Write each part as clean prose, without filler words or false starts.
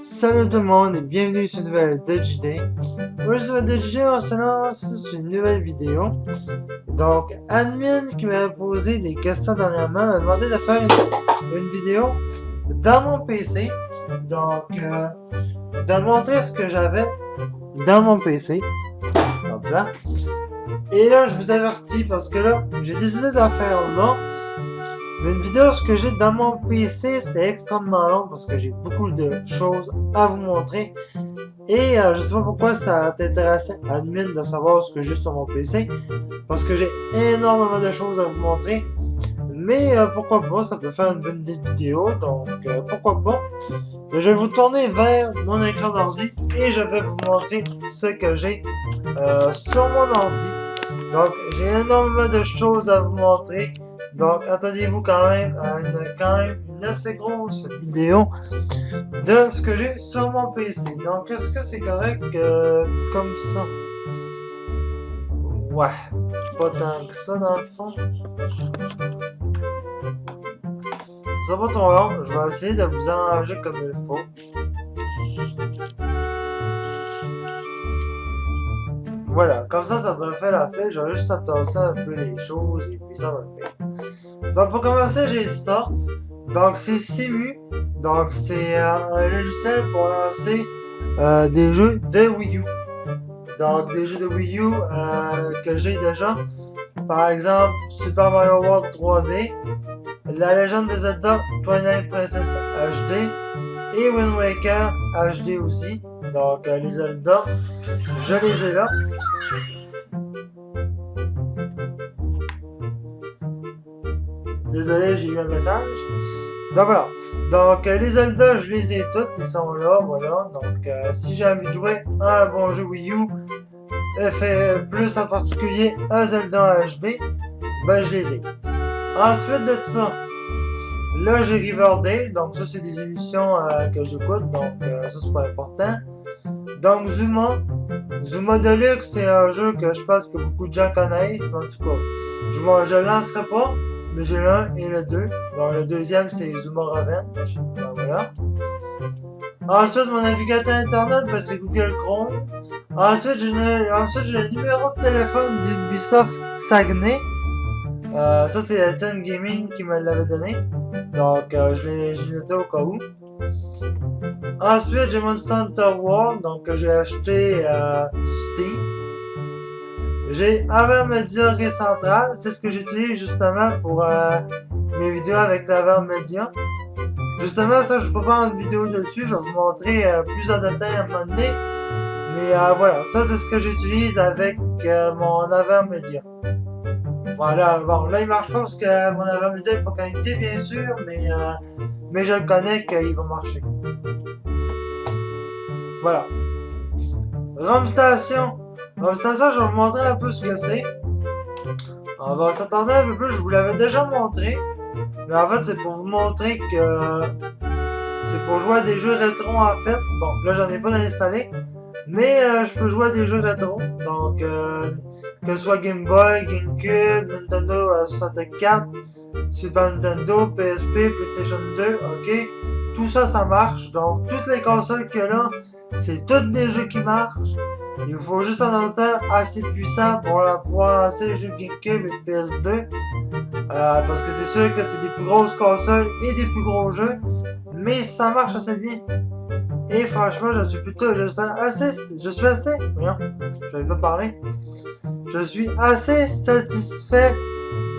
Salut tout le monde et bienvenue sur une nouvelle DJD. Aujourd'hui sur DJD, on se lance sur une nouvelle vidéo. Donc, Admin qui m'a posé des questions dernièrement m'a demandé de faire une vidéo dans mon PC. Donc, de montrer ce que j'avais dans mon PC. Hop là. Et là, je vous avertis parce que là, j'ai décidé d'en faire là. Mais une vidéo, ce que j'ai dans mon PC, c'est extrêmement long parce que j'ai beaucoup de choses à vous montrer. Et je sais pas pourquoi ça t'intéressait, admin, de savoir ce que j'ai sur mon PC. Parce que j'ai énormément de choses à vous montrer. Mais pourquoi pas, ça peut faire une bonne vidéo. Donc pourquoi pas. Je vais vous tourner vers mon écran d'ordi et je vais vous montrer ce que j'ai sur mon ordi. Donc j'ai énormément de choses à vous montrer. Donc, attendez-vous quand même à une assez grosse vidéo de ce que j'ai sur mon PC. Donc, est-ce que c'est correct comme ça? Ouais, pas tant que ça dans le fond. Ça va pas trop long, je vais essayer de vous arranger comme il faut. Voilà, comme ça devrait faire la fête. J'aurais juste à tasser un peu les choses et puis ça va le faire. Donc pour commencer, j'ai ça. Donc c'est Cemu. Donc c'est un logiciel pour lancer des jeux de Wii U. Donc des jeux de Wii U que j'ai déjà. Par exemple, Super Mario World 3D, La Légende des Zelda Twilight Princess HD et Wind Waker HD aussi. Donc les Zelda, je les ai là. Désolé, j'ai eu un message. Donc voilà. Donc les Zelda, je les ai toutes, ils sont là, voilà. Donc si j'ai envie de jouer à un bon jeu Wii U, fait plus en particulier un Zelda HD, ben je les ai. Ensuite de ça, là j'ai Riverdale, donc ça c'est des émissions que j'écoute, donc ça c'est pas important. Donc Zuma Deluxe, c'est un jeu que je pense que beaucoup de gens connaissent, mais en tout cas, je le lancerai pas. Mais j'ai le 1 et le 2. Donc le deuxième c'est Zuma Revenge. Donc voilà. Ensuite mon navigateur internet, ben, c'est Google Chrome. Ensuite j'ai le numéro de téléphone d'Ubisoft Saguenay. Ça c'est Etienne Gaming qui me l'avait donné. Donc je l'ai noté au cas où. Ensuite j'ai Monster Hunter World, donc que j'ai acheté sur Steam. J'ai Avermedia Central, c'est ce que j'utilise justement pour mes vidéos avec l'Avermedia. Justement, ça, je peux faire une vidéo dessus, je vais vous montrer plus en détail à un moment donné. Mais voilà, ça c'est ce que j'utilise avec mon Avermedia. Voilà, bon, là il marche pas parce que mon Avermedia n'est pas connecté bien sûr, mais je le connais qu'il va marcher. Voilà. ROM Station. Donc c'est ça, je vais vous montrer un peu ce que c'est. On va s'attendre un peu plus, je vous l'avais déjà montré. Mais en fait, c'est pour vous montrer que c'est pour jouer à des jeux rétro en fait. Bon, là j'en ai pas installé. Mais je peux jouer à des jeux rétro. Donc, que ce soit Game Boy, GameCube, Nintendo 64, Super Nintendo, PSP, PlayStation 2, ok. Tout ça, ça marche. Donc, toutes les consoles qu'il y a là, c'est toutes des jeux qui marchent. Il faut juste un ordinateur assez puissant pour pouvoir lancer les jeux de GameCube et de PS2. Parce que c'est sûr que c'est des plus grosses consoles et des plus gros jeux. Mais ça marche assez bien. Et franchement, je suis assez satisfait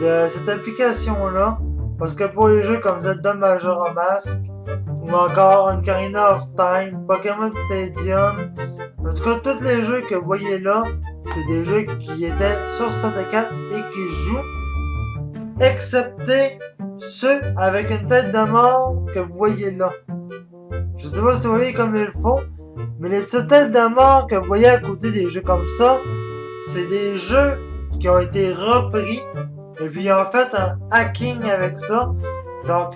de cette application-là. Parce que pour les jeux comme Zelda Majora Mask, ou encore Ocarina of Time, Pokémon Stadium, en tout cas, tous les jeux que vous voyez là, c'est des jeux qui étaient sur 64 et qui jouent, excepté ceux avec une tête de mort que vous voyez là. Je sais pas si vous voyez comme il faut, mais les petites têtes de mort que vous voyez à côté des jeux comme ça, c'est des jeux qui ont été repris, et puis ils ont fait un hacking avec ça. Donc,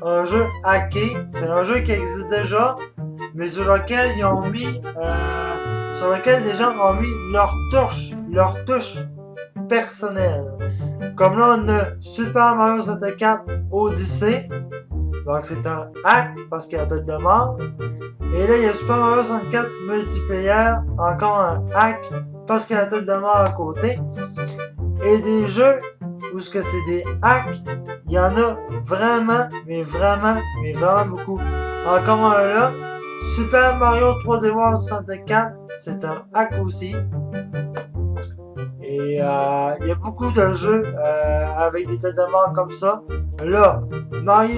un jeu hacké, c'est un jeu qui existe déjà, mais sur lequel ils ont mis, sur lequel des gens ont mis leur touche personnelle. Comme là, on a Super Mario 64 Odyssey. Donc c'est un hack parce qu'il y a tête de mort. Et là, il y a Super Mario 64 multiplayer, encore un hack parce qu'il y a tête de mort à côté. Et des jeux où ce que c'est des hacks, il y en a vraiment, mais vraiment, mais vraiment beaucoup. Encore un là, Super Mario 3D World 64, c'est un hack aussi. Et il y a beaucoup de jeux avec des têtes de mort comme ça. Là,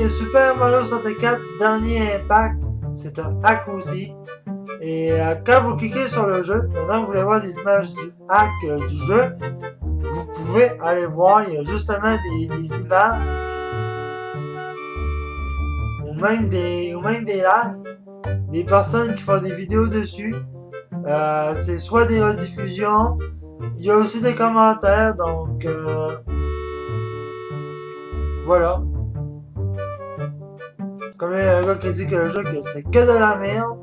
Super Mario 64, dernier impact, c'est un hack aussi. Et quand vous cliquez sur le jeu, maintenant que vous voulez voir des images du hack du jeu, vous pouvez aller voir, il y a justement des images ou même des lives, des personnes qui font des vidéos dessus. C'est soit des rediffusions, il y a aussi des commentaires, donc voilà. Comme il y a un gars qui dit que le jeu c'est que de la merde.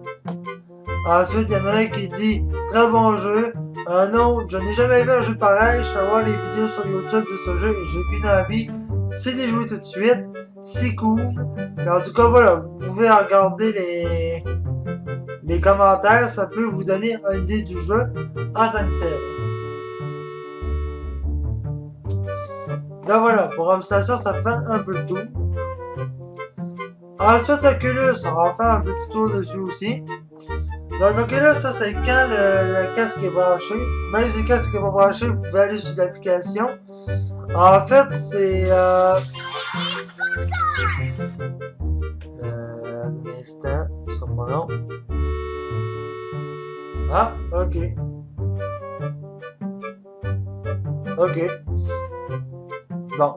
Ensuite, il y en a un qui dit très bon jeu. Un autre, je n'ai jamais vu un jeu pareil. Je vais voir les vidéos sur YouTube de ce jeu et j'ai aucune avis. C'est d'y jouer tout de suite. C'est cool. Mais en tout cas, voilà, vous pouvez regarder les commentaires. Ça peut vous donner une idée du jeu en tant que tel. Donc voilà, pour Homestation, ça fait un peu le tour. Ensuite, Oculus, on va faire un petit tour dessus aussi. Donc Oculus, ça c'est quand le casque est branché. Même si le casque n'est pas branché, vous pouvez aller sur l'application. En fait, c'est... un instant, ce sera pas long. Ah, ok. Ok. Bon.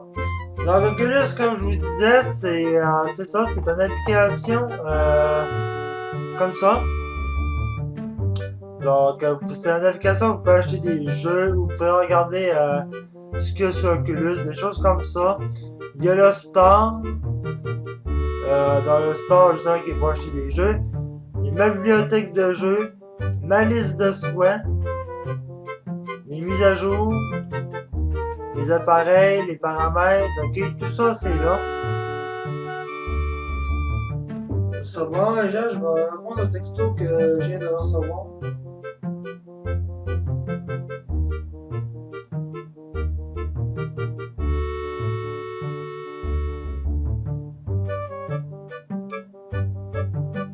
Donc Oculus, comme je vous disais, c'est ça, c'est une application comme ça. Donc, c'est une application où vous pouvez acheter des jeux, vous pouvez regarder ce qu'il y a sur Oculus, des choses comme ça. Il y a le store. Dans le store, je dirais qu'il faut acheter des jeux. Il y a ma bibliothèque de jeux, ma liste de souhaits, les mises à jour, les appareils, les paramètres, ok, tout ça c'est là. Ça va, les gens, je vais répondre au texto que je viens de recevoir.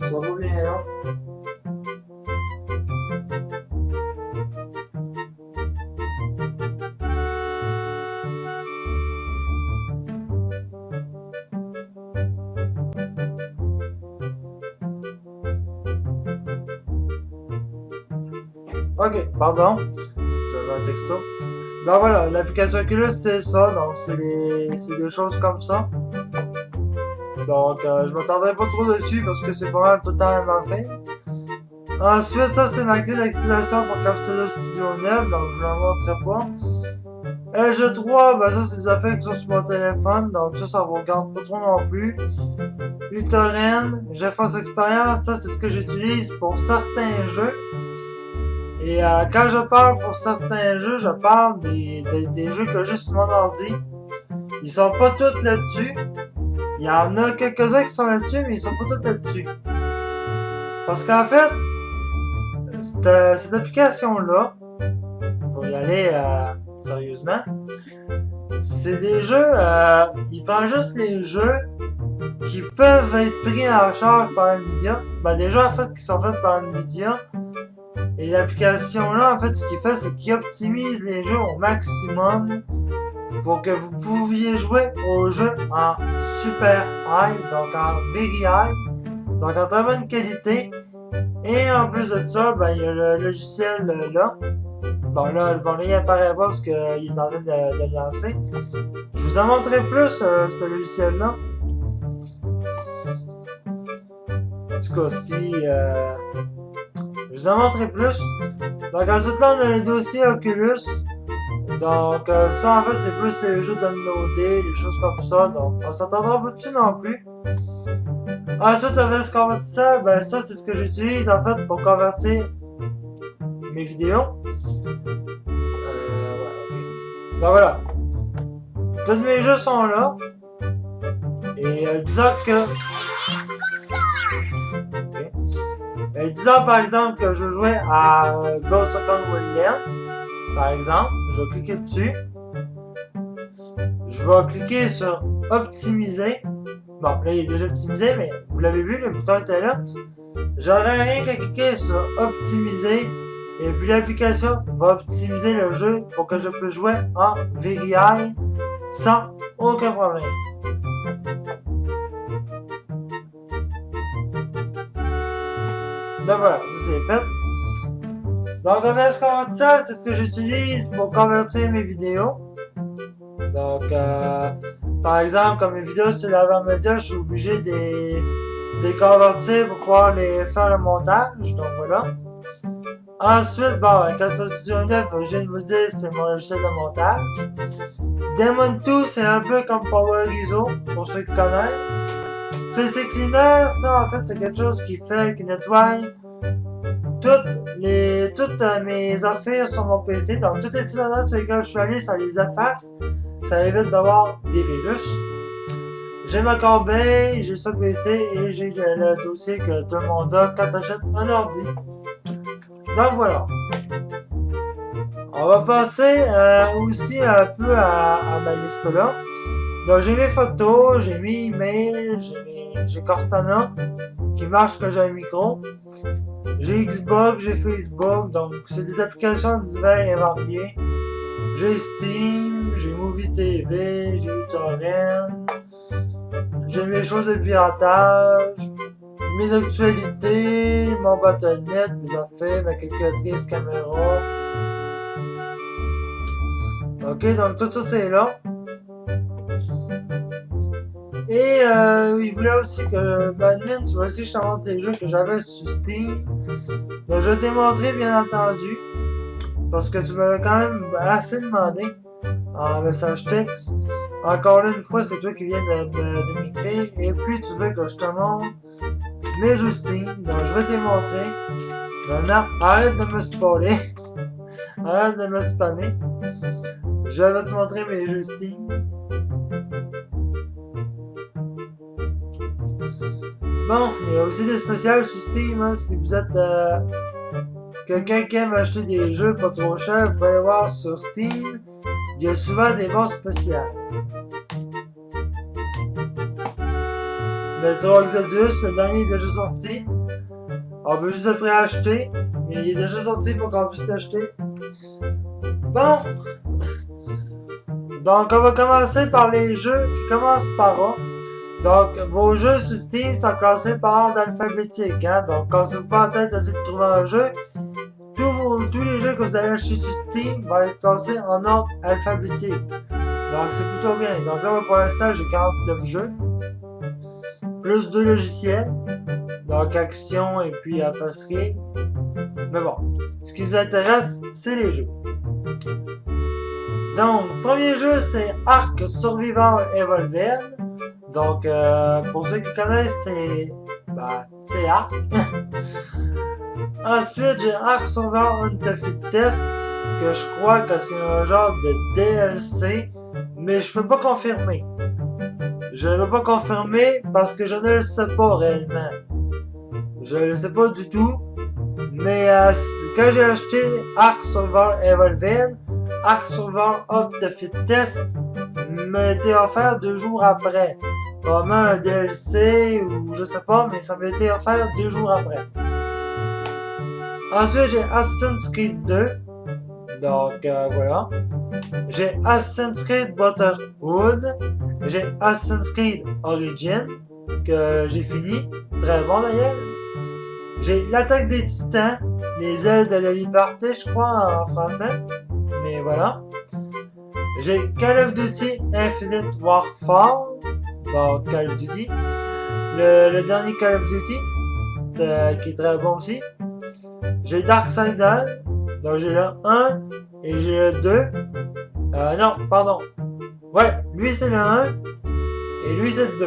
Ça va bien là. Ok, pardon. J'avais un texto. Donc voilà, l'application Oculus c'est ça, donc c'est des choses comme ça. Donc je m'attendrai pas trop dessus parce que c'est pas mal tout le temps à fait. Ensuite, ça c'est ma clé d'activation pour Camtasia Studio 9, donc je vous la montrerai pas. LG3, ben ça c'est des affaires qui sont sur mon téléphone, donc ça vous regarde pas trop non plus. uTorrent, GeForce Experience, ça c'est ce que j'utilise pour certains jeux. Et quand je parle pour certains jeux, je parle des jeux que j'ai sur mon ordi. Ils sont pas tous là-dessus. Il y en a quelques-uns qui sont là-dessus, mais ils sont pas tous là-dessus. Parce qu'en fait, cette application-là, pour y aller sérieusement, c'est des jeux, il prend juste les jeux qui peuvent être pris en charge par Nvidia. Ben, des jeux en fait qui sont faits par Nvidia. Et l'application là, en fait, ce qu'il fait, c'est qu'il optimise les jeux au maximum pour que vous pouviez jouer aux jeux en super high, donc en very high, donc en très bonne qualité. Et en plus de ça, ben, il y a le logiciel là. Bon là, il apparaît pas parce qu'il est en train de le lancer. Je vous en montrerai plus, ce logiciel-là. En tout cas, si... je vous en montrerai plus. Donc ensuite là, on a le dossier Oculus. Donc ça, en fait, c'est plus les jeux downloadés, les choses comme ça. Donc on s'entendra pas dessus non plus. Ensuite, avec ce convertisseur, ben ça, c'est ce que j'utilise en fait pour convertir mes vidéos. Voilà. Donc voilà. Tous mes jeux sont là. Et disons que... Okay. Et disons par exemple que je jouais à Ghost Recon Wildlands, par exemple, je vais cliquer dessus. Je vais cliquer sur optimiser. Bon, là il est déjà optimisé, mais vous l'avez vu, le bouton était là. J'aurais rien qu'à cliquer sur optimiser. Et puis l'application va optimiser le jeu pour que je puisse jouer en VRI sans aucun problème. Donc voilà, ça c'est fait. Donc OBS Convertisseur, c'est ce que j'utilise pour convertir mes vidéos. Donc par exemple, comme mes vidéos sur l'Avermedia, je suis obligé de les convertir pour pouvoir les faire le montage. Donc voilà. Ensuite, bon, Camtasia Studio 9, je viens de vous dire, c'est mon logiciel de montage. Demon 2, c'est un peu comme PowerISO, pour ceux qui connaissent. CC Cleaner, ça en fait, c'est quelque chose qui nettoie toutes mes affaires sur mon PC. Donc, toutes les sites sur lesquels je suis allé, ça les efface. Ça évite d'avoir des virus. J'ai ma corbeille, j'ai ça PC et j'ai le dossier que tout le monde a quand t'achètes un ordi. Donc voilà. On va passer aussi un peu à ma liste là. Donc j'ai mes photos, j'ai mes emails, j'ai Cortana qui marche quand j'ai un micro. J'ai Xbox, j'ai Facebook, donc c'est des applications diverses et variées. J'ai Steam, j'ai Movie TV, j'ai uTorrent, j'ai mes choses de piratage, mes actualités, mon Battle.net, mes affaires, ma calculatrice, caméra. Ok, donc tout ça c'est là. Et il voulait aussi que Badmin, tu vois aussi je te montre les jeux que j'avais sur Steam. Donc je t'ai montré bien entendu. Parce que tu m'avais quand même assez demandé en message texte. Encore là, une fois, c'est toi qui viens de m'écrire. Et puis tu veux que je te montre mes jeux Steam. Donc je vais te les montrer. Maintenant, arrête de me spoiler. Arrête de me spammer. Je vais te montrer mes jeux Steam. Bon, il y a aussi des spéciales sur Steam, hein, si vous êtes quelqu'un qui aime acheter des jeux pas trop chers, vous pouvez aller voir sur Steam, il y a souvent des bons spéciales. Metro Exodus, le dernier est déjà sorti. On veut juste le préacheter, mais il est déjà sorti pour qu'on puisse l'acheter. Bon, donc on va commencer par les jeux qui commencent par A. Donc, vos jeux sur Steam sont classés par ordre alphabétique. Hein? Donc, cassez-vous pas la tête d'essayer de trouver un jeu. Tous les jeux que vous allez acheter sur Steam vont être classés en ordre alphabétique. Donc, c'est plutôt bien. Donc là, pour l'instant, j'ai 49 jeux. Plus 2 logiciels. Donc, Action et puis Fastray. Mais bon, ce qui nous intéresse, c'est les jeux. Donc, premier jeu, c'est Ark Survival Evolved. Donc, pour ceux qui connaissent, c'est Ark. Ensuite, j'ai Ark Survival Undefeated Test, que je crois que c'est un genre de DLC, mais je peux pas confirmer. Je ne peux pas confirmer parce que je ne le sais pas réellement. Je ne le sais pas du tout, mais quand j'ai acheté Ark Survival Evolved, Ark Survival Undefeated Test m'a été offert 2 jours après. Probablement un DLC ou je sais pas, mais ça m'a été offert 2 jours après. Ensuite, j'ai Assassin's Creed 2. Donc, voilà. J'ai Assassin's Creed Brotherhood. J'ai Assassin's Creed Origins, que j'ai fini. Très bon d'ailleurs. J'ai l'Attaque des Titans. Les ailes de la liberté, je crois, en français. Mais voilà. J'ai Call of Duty Infinite Warfare. Donc, Call of Duty. Le dernier Call of Duty, qui est très bon aussi. J'ai Darksiders. Donc, j'ai le 1 et j'ai le 2. Non, pardon. Ouais, lui c'est le 1 et lui c'est le 2.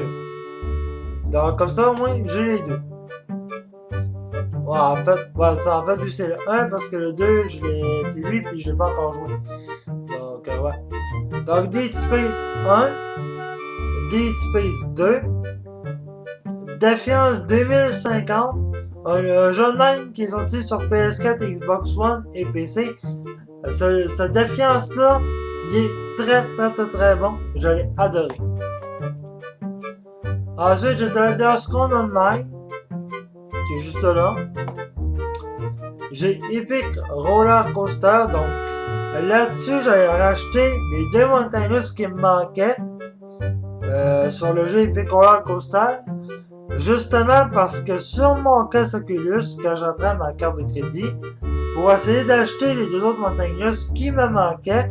Donc, comme ça, au moins, j'ai les deux. Ouais, en fait, lui c'est le 1 parce que le 2, c'est lui puis je l'ai pas encore joué. Donc, ouais. Donc, Dead Space 1. Dead Space 2, Défiance 2050, un jeu online qui est sorti sur PS4, Xbox One et PC. Ce Défiance-là, il est très bon. Je l'ai adoré. Ensuite, j'ai The Elder Scrolls Online, qui est juste là. J'ai Epic Roller Coaster, donc là-dessus, j'ai racheté les 2 montagnes russes qui me manquaient sur le jeu Epic Roller Coaster. Justement parce que sur mon casque Oculus, quand j'entrais ma carte de crédit, pour essayer d'acheter les 2 autres montagnes russes qui me manquaient,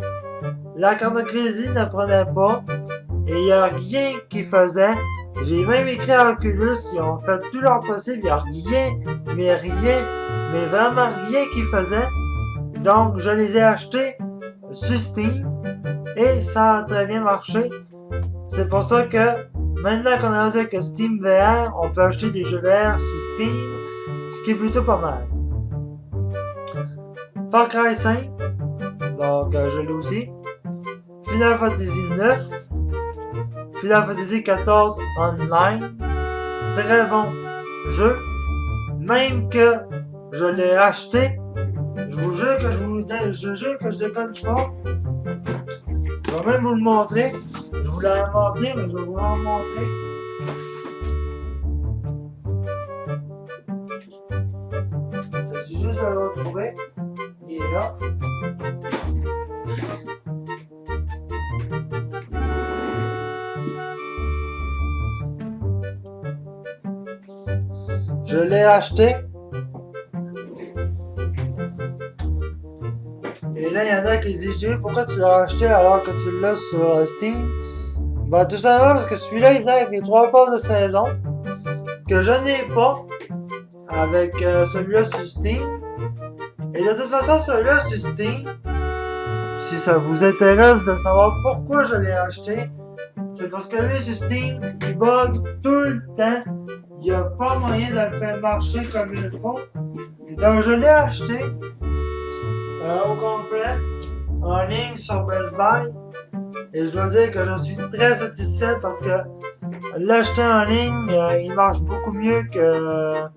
la carte de crédit ne prenait pas et il n'y a rien qui faisait. J'ai même écrit à Oculus, ils ont fait tout leur possible, il n'y a rien, mais vraiment rien qui faisait. Donc je les ai achetés sur Steam et ça a très bien marché. C'est pour ça que maintenant qu'on a rendu que Steam VR, on peut acheter des jeux VR sur Steam, ce qui est plutôt pas mal. Far Cry 5, donc je l'ai aussi. Final Fantasy 9, Final Fantasy 14 Online, très bon jeu, même que je l'ai racheté. Je vous jure que je déconne pas. Je vais même vous le montrer. Je vous l'avais montré, mais je vais vous le montrer. Il s'agit juste de le retrouver. Il est là. Je l'ai acheté. Et là, il y en a qui disent pourquoi tu l'as acheté alors que tu l'as sur Steam? Ben, tout simplement parce que celui-là, il vient avec les 3 passes de saison que je n'ai pas avec celui-là sur Steam. Et de toute façon, celui-là sur Steam, si ça vous intéresse de savoir pourquoi je l'ai acheté, c'est parce que lui sur Steam, il bug tout le temps. Il n'y a pas moyen de le faire marcher comme il faut. Et donc, je l'ai acheté au complet, en ligne sur Best Buy. Et je dois dire que je suis très satisfait parce que l'acheter en ligne, il marche beaucoup mieux que...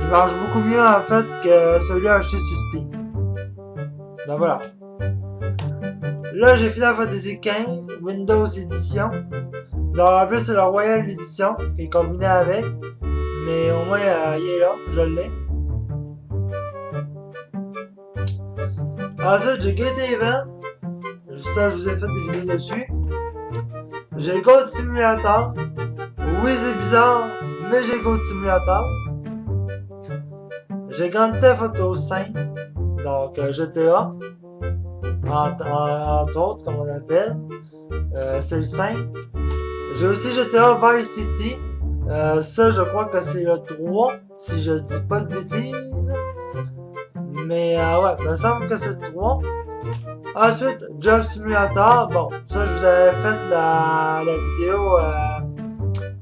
Il marche beaucoup mieux en fait que celui acheté sur Steam. Donc voilà. Là, j'ai Final Fantasy XV, Windows Edition. Donc en plus, c'est la Royal Edition qui est combinée avec. Mais au moins, il est là, je l'ai. Ensuite, j'ai Gate Event. Ça, je vous ai fait des vidéos dessus. J'ai Goat Simulator. Oui, c'est bizarre, mais j'ai Goat Simulator. J'ai Grand Theft Auto 5. Donc, GTA. Entre autres, comme on appelle. C'est le 5. J'ai aussi GTA Vice City. Ça, je crois que c'est le 3, si je dis pas de bêtises. Mais ouais, il me semble que c'est le 3. Ensuite, Job Simulator. Bon, ça, je vous avais fait la vidéo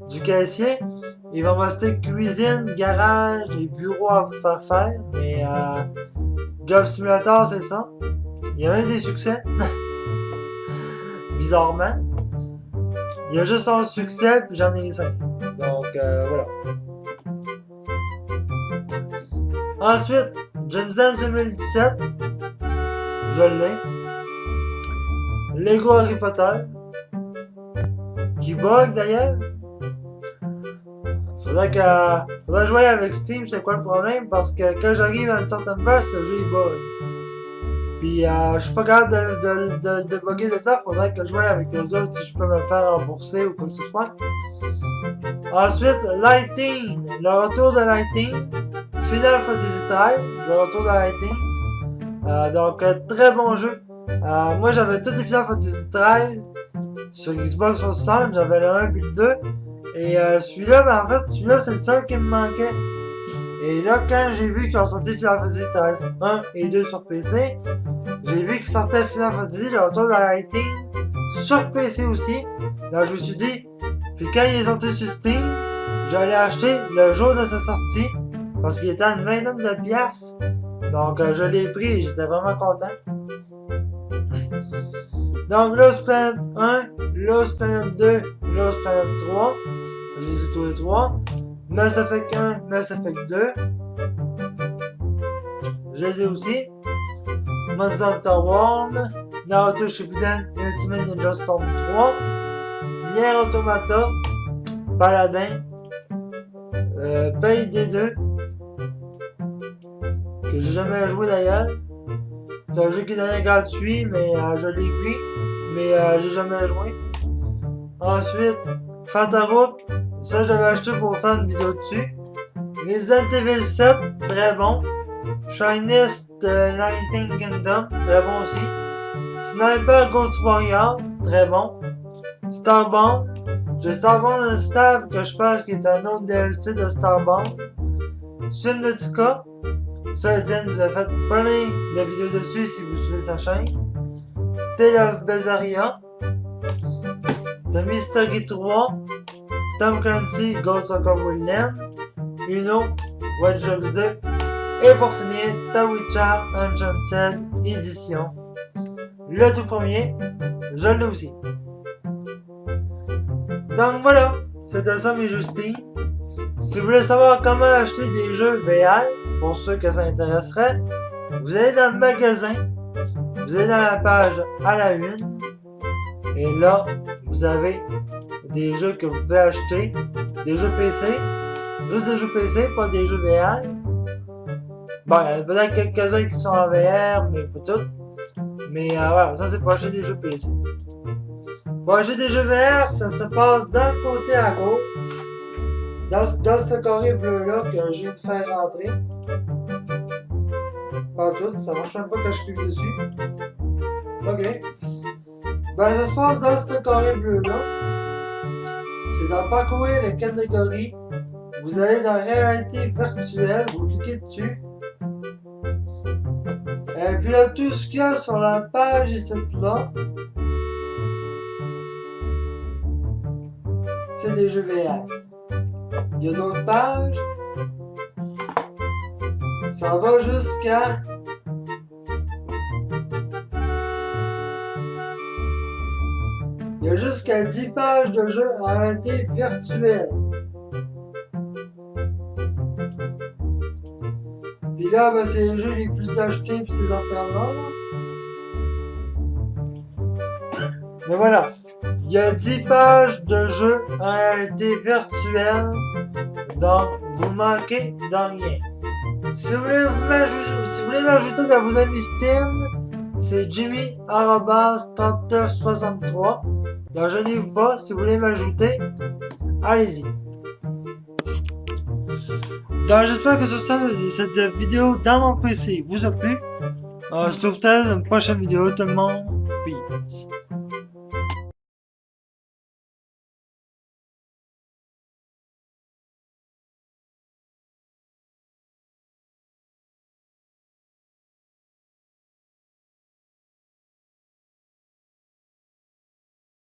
du caissier. Il va me rester cuisine, garage et bureau à vous faire. Mais Job Simulator, c'est ça. Il y a même des succès. Bizarrement. Il y a juste un succès, puis j'en ai 5. Donc, voilà. Ensuite, Just Dance 2017. Je l'ai. Lego Harry Potter. Qui bug d'ailleurs. Faudrait jouer avec Steam, c'est quoi le problème? Parce que quand j'arrive à une certaine place, le jeu il bug. Puis je suis pas capable de le débugger de temps, faudrait que je joue avec les autres si je peux me le faire rembourser ou quoi que ce soit. Ensuite, Lighting, le retour de Lighting. Final Fantasy 13, le retour de Lighting. Donc, très bon jeu. Moi, j'avais tous les Final Fantasy 13 sur Xbox 360, j'avais le 1 puis le 2. Et celui-là, ben, en fait, celui-là, c'est le seul qui me manquait. Et là, quand j'ai vu qu'ils ont sorti Final Fantasy 13 1 et 2 sur PC, j'ai vu qu'ils sortaient Final Fantasy, le retour de Lighting, sur PC aussi. Donc, je me suis dit, puis quand il est sorti sur Steam, j'allais acheter le jour de sa sortie, parce qu'il était à une vingtaine de piastres. Donc, je l'ai pris et j'étais vraiment content. Donc Lost Planet 1, Lost Planet 2, Lost Planet 3. Je les ai tous les trois. Mass Effect 1, Mass Effect 2. Je les ai aussi. Monster Hunter World, Naruto Shippuden, Ultimate Ninja Storm 3, Nier Automata, Paladin, Payday 2, que j'ai jamais joué d'ailleurs. C'est un jeu qui est donné gratuit, mais je l'ai pris, mais j'ai jamais joué. Ensuite, Fatarook, ça j'avais acheté pour faire une vidéo dessus. Resident Evil 7, très bon. Shiniest Lightning Kingdom, très bon aussi. Sniper Ghost Warrior, très bon. Starbound, j'ai Starbound Instable que je pense qui est un autre DLC de Starbound. Subnautica, ça Etienne vous a fait plein de vidéos dessus si vous suivez sa chaîne. Tale of Berseria, The Mystery 3, Tom Clancy Ghost Recon Wildlands, Uno, Watch Dogs 2, et pour finir, The Witcher Enchanted Edition. Le tout premier, je l'ai aussi. Donc voilà, c'était ça mes jeux Steam. Si vous voulez savoir comment acheter des jeux VR, pour ceux que ça intéresserait, vous allez dans le magasin, vous allez dans la page à la une, et là, vous avez des jeux que vous pouvez acheter, des jeux PC, juste des jeux PC, pas des jeux VR. Bon, il y en a peut-être quelques-uns qui sont en VR, mais pas tous. Mais voilà, ça c'est pour acheter des jeux PC. Pour acheter des jeux VR, ça se passe dans le côté à gauche. Dans ce carré bleu-là que je viens de faire rentrer. Pas tout, ça marche même pas quand je clique dessus. Ok. Ben, ça se passe dans ce carré bleu-là. C'est dans parcourir les catégories. Vous allez dans réalité virtuelle, vous cliquez dessus. Et puis là, tout ce qu'il y a sur la page ici là, c'est des jeux VR. Il y a d'autres pages. Ça va jusqu'à... Il y a jusqu'à 10 pages de jeux en réalité virtuelle. Puis là, ben, c'est les jeux les plus achetés pis ces affaires-là. Mais voilà. Il y a 10 pages de jeux en réalité virtuelle. Donc, vous manquez de rien. Si vous voulez m'ajouter dans vos amis Steam, c'est Jimmy@3963. Donc, gênez-vous pas. Si vous voulez m'ajouter, allez-y. Donc, j'espère que cette vidéo dans mon PC vous a plu. On se retrouve dans une prochaine vidéo, tout le monde. Peace.